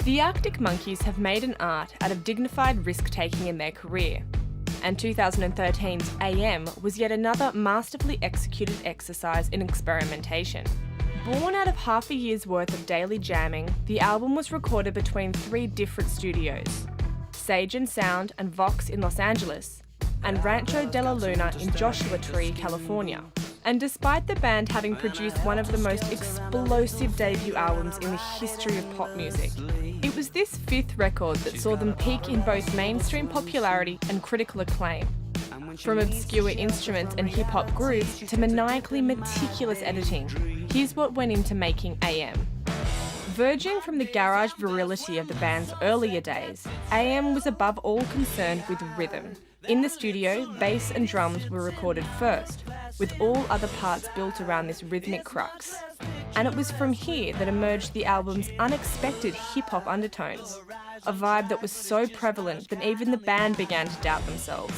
The Arctic Monkeys have made an art out of dignified risk-taking in their career, and 2013's AM was yet another masterfully executed exercise in experimentation. Born out of half a year's worth of daily jamming, the album was recorded between 3 different studios: Sage and Sound and Vox in Los Angeles, and Rancho de la Luna in Joshua Tree, California. And despite the band having produced one of the most explosive debut albums in the history of pop music, it was this 5th record that saw them peak in both mainstream popularity and critical acclaim. From obscure instruments and hip-hop grooves to maniacally meticulous editing, here's what went into making AM. Verging from the garage virility of the band's earlier days, AM was above all concerned with rhythm. In the studio, bass and drums were recorded first, with all other parts built around this rhythmic crux. And it was from here that emerged the album's unexpected hip-hop undertones, a vibe that was so prevalent that even the band began to doubt themselves.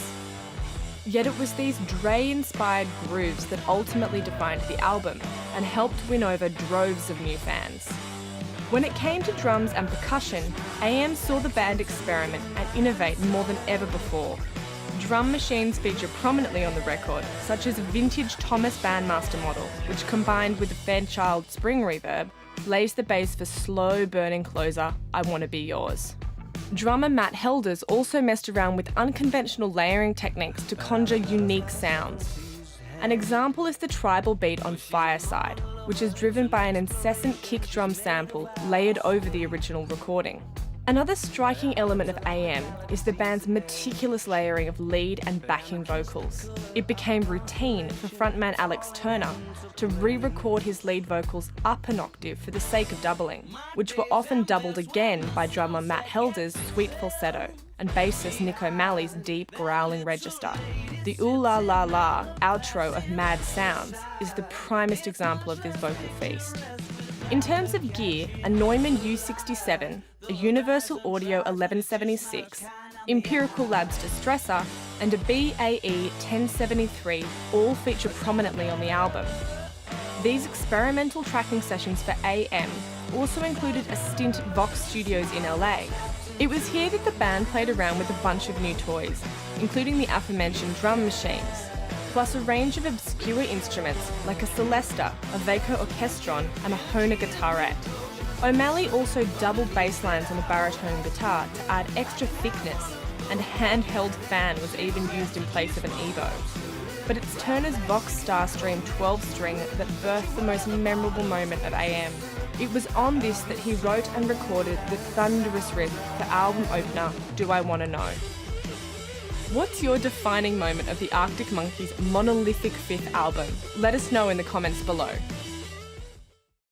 Yet it was these Dre-inspired grooves that ultimately defined the album and helped win over droves of new fans. When it came to drums and percussion, AM saw the band experiment and innovate more than ever before. Drum machines feature prominently on the record, such as a vintage Thomas Bandmaster model, which combined with the Fairchild Spring reverb, lays the base for slow-burning closer, I Wanna Be Yours. Drummer Matt Helders also messed around with unconventional layering techniques to conjure unique sounds. An example is the tribal beat on Fireside, which is driven by an incessant kick drum sample layered over the original recording. Another striking element of AM is the band's meticulous layering of lead and backing vocals. It became routine for frontman Alex Turner to re-record his lead vocals up an octave for the sake of doubling, which were often doubled again by drummer Matt Helders' sweet falsetto and bassist Nick O'Malley's deep growling register. The ooh la la la outro of Mad Sounds is the primest example of this vocal feast. In terms of gear, a Neumann U67, a Universal Audio 1176, Empirical Labs Distressor, and a BAE 1073 all feature prominently on the album. These experimental tracking sessions for AM also included a stint at Vox Studios in LA. It was here that the band played around with a bunch of new toys, including the aforementioned drum machines, plus a range of obscure instruments like a Celesta, a Vaco Orchestron, and a Hohner guitarette. O'Malley also doubled bass lines on a baritone guitar to add extra thickness, and a handheld fan was even used in place of an Evo. But it's Turner's Vox Starstream 12-string that birthed the most memorable moment of AM. It was on this that he wrote and recorded the thunderous riff for album opener, Do I Wanna Know? What's your defining moment of the Arctic Monkeys' monolithic 5th album? Let us know in the comments below.